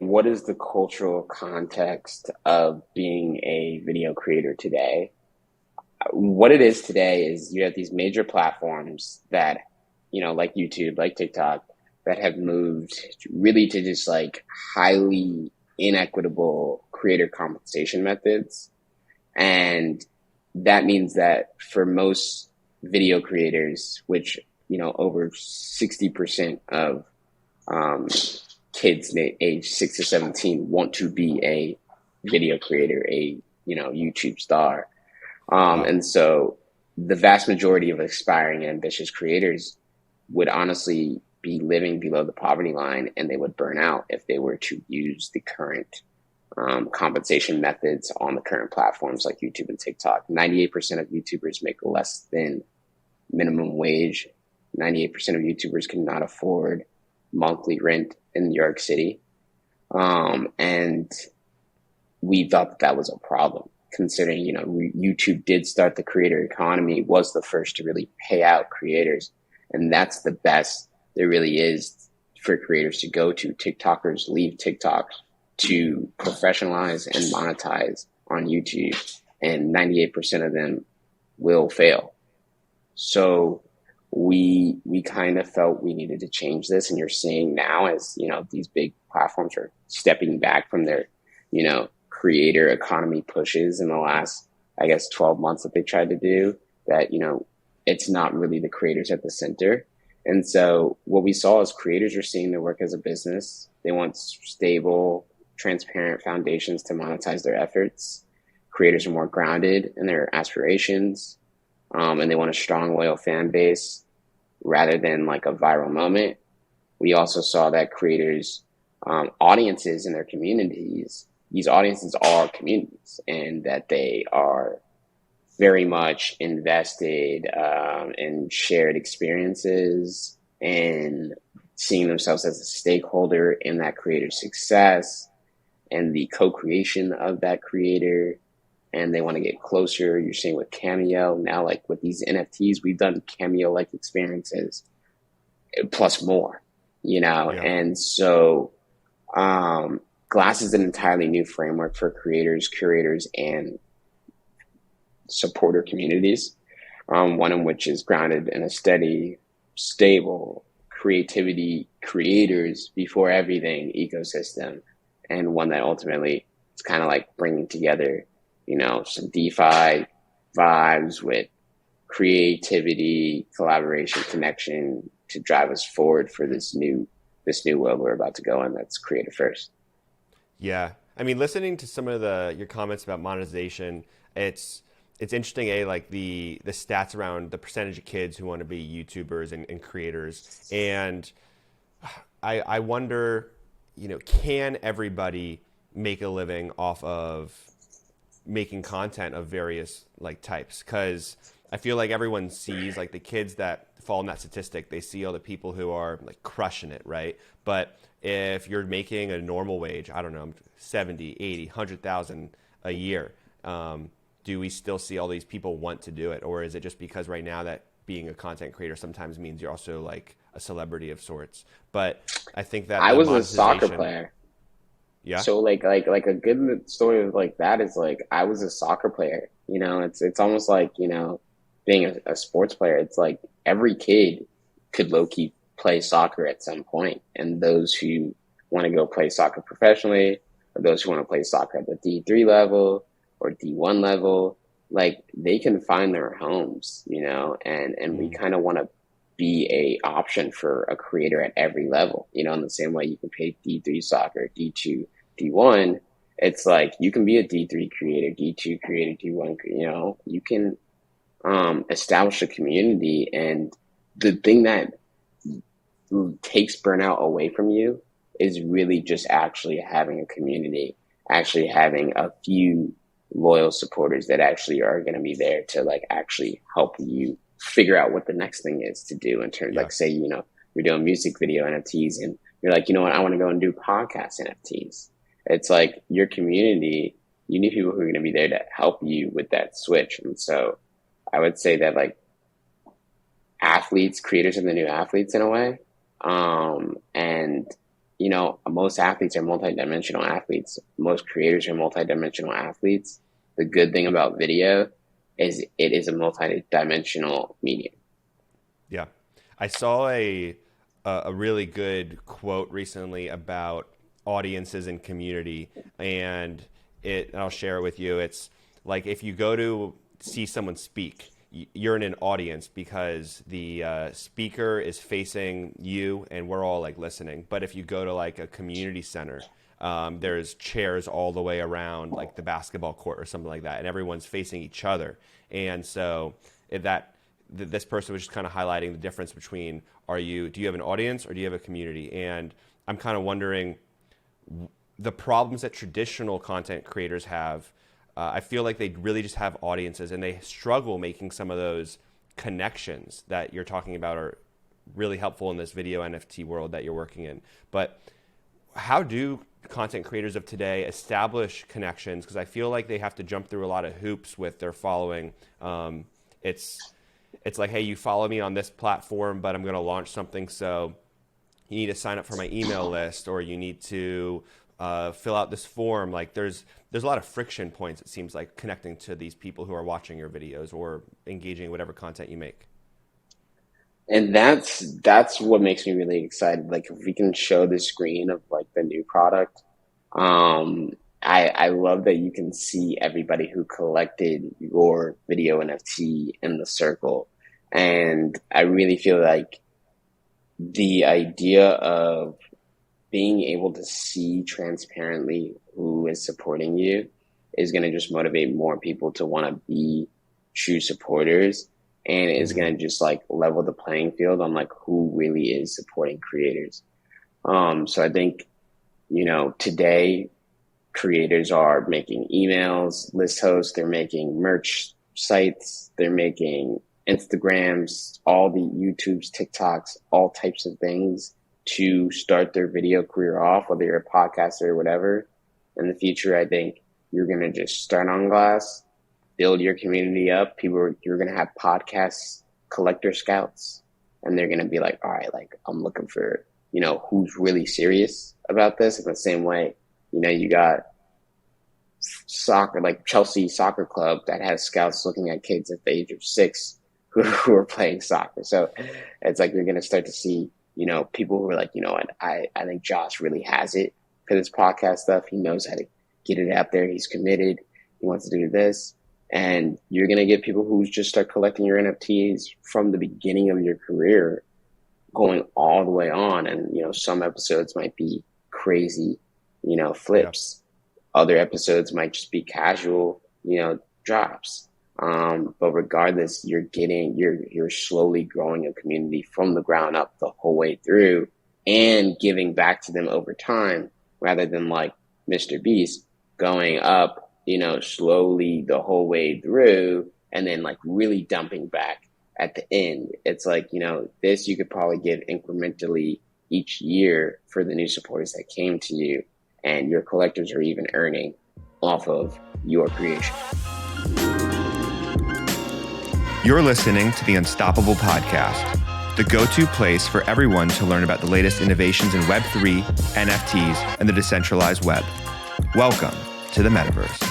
what is the cultural context of being a video creator today? What it is today is you have these major platforms that, like YouTube, like TikTok, that have moved really to just like highly inequitable creator compensation methods. And that means that for most video creators, which, over 60% of um, kids age 6 to 17 want to be a video creator, a, YouTube star. Wow. And so the vast majority of aspiring and ambitious creators would honestly be living below the poverty line, and they would burn out if they were to use the current compensation methods on the current platforms like YouTube and TikTok. 98% of YouTubers make less than minimum wage. 98% of YouTubers cannot afford monthly rent in New York City. And we thought that was a problem, considering, YouTube did start the creator economy, was the first to really pay out creators. And that's the best there really is for creators to go to. TikTokers leave TikTok to professionalize and monetize on YouTube, and 98% of them will fail. So we kind of felt we needed to change this, and you're seeing now as these big platforms are stepping back from their creator economy pushes in the last, I guess, 12 months that they tried to do, that it's not really the creators at the center. And so what we saw is creators are seeing their work as a business. They want stable, transparent foundations to monetize their efforts. Creators are more grounded in their aspirations, and they want a strong, loyal fan base rather than like a viral moment. We also saw that creators, audiences in their communities, these audiences are communities, and that they are very much invested in shared experiences and seeing themselves as a stakeholder in that creator's success and the co-creation of that creator. And they want to get closer. You're seeing with Cameo now, like with these NFTs, we've done Cameo-like experiences plus more, Yeah. and so Glass is an entirely new framework for creators, curators, and supporter communities. One in which is grounded in a steady, stable creativity, creators before everything ecosystem, and one that ultimately is kind of like bringing together, some DeFi vibes with creativity, collaboration, connection to drive us forward for this new world we're about to go in. That's creative first. Yeah. I mean, listening to some of your comments about monetization, it's interesting, like the stats around the percentage of kids who want to be YouTubers and creators. And I wonder, can everybody make a living off of making content of various like types? Because I feel like everyone sees like the kids that fall in that statistic, they see all the people who are like crushing it, right? But if you're making a normal wage, I don't know, 70, 80, 100,000 a year, do we still see all these people want to do it? Or is it just because right now that being a content creator sometimes means you're also like a celebrity of sorts? But I think that I the was a soccer monetization, player. yeah, So like a good story of like that is like I was a soccer player. It's almost like, being a sports player. It's like every kid could low key play soccer at some point. And those who want to go play soccer professionally, or those who want to play soccer at the D3 level or D1 level, like they can find their homes, and we mm, kind of want to be a option for a creator at every level, in the same way you can play D3 soccer, D2, D1. It's like you can be a D3 creator, D2 creator, D1, you can establish a community. And the thing that takes burnout away from you is really just actually having a community, actually having a few loyal supporters that actually are going to be there to like actually help you figure out what the next thing is to do in terms, yeah, like, say, you're doing music video NFTs, and you're like, you know what, I want to go and do podcast NFTs. It's like your community, you need people who are going to be there to help you with that switch. And so I would say that like athletes, creators are the new athletes in a way. And most athletes are multidimensional athletes. Most creators are multidimensional athletes. The good thing about video is it is a multidimensional medium. Yeah. I saw a really good quote recently about audiences and community, and I'll share it with you. It's like if you go to see someone speak, you're in an audience because the speaker is facing you and we're all like listening. But if you go to like a community center, there's chairs all the way around like the basketball court or something like that, and everyone's facing each other. And so this person was just kind of highlighting the difference between do you have an audience or do you have a community? And I'm kind of wondering the problems that traditional content creators have. I feel like they really just have audiences and they struggle making some of those connections that you're talking about are really helpful in this video NFT world that you're working in. But how do content creators of today establish connections? Because I feel like they have to jump through a lot of hoops with their following. It's like, hey, you follow me on this platform, but I'm going to launch something. So you need to sign up for my email list, or you need to fill out this form. Like there's a lot of friction points, it seems like, connecting to these people who are watching your videos or engaging in whatever content you make. And that's what makes me really excited. Like if we can show the screen of like the new product, I love that you can see everybody who collected your video NFT in the circle. And I really feel like the idea of being able to see transparently who is supporting you is going to just motivate more people to want to be true supporters, and is going to just like level the playing field on like who really is supporting creators. So I think, today creators are making emails, list hosts, they're making merch sites, they're making Instagrams, all the YouTubes, TikToks, all types of things to start their video career off, whether you're a podcaster or whatever. In the future, I think you're going to just start on Glass, build your community up. You're going to have podcast collector scouts, and they're going to be like, all right, like I'm looking for, who's really serious about this. In the same way, you got soccer, like Chelsea Soccer Club that has scouts looking at kids at the age of 6 who are playing soccer. So it's like you're going to start to see, people who are like, what, I think Josh really has it for this podcast stuff. He knows how to get it out there. He's committed. He wants to do this. And you're going to get people who just start collecting your NFTs from the beginning of your career going all the way on. And, some episodes might be crazy, flips. Yeah. Other episodes might just be casual, drops. But regardless, you're slowly growing a community from the ground up the whole way through and giving back to them over time, rather than like Mr. Beast going up, slowly the whole way through and then like really dumping back at the end. It's like, this you could probably give incrementally each year for the new supporters that came to you, and your collectors are even earning off of your creation. You're listening to the Unstoppable Podcast, the go-to place for everyone to learn about the latest innovations in Web3, NFTs, and the decentralized web. Welcome to the metaverse.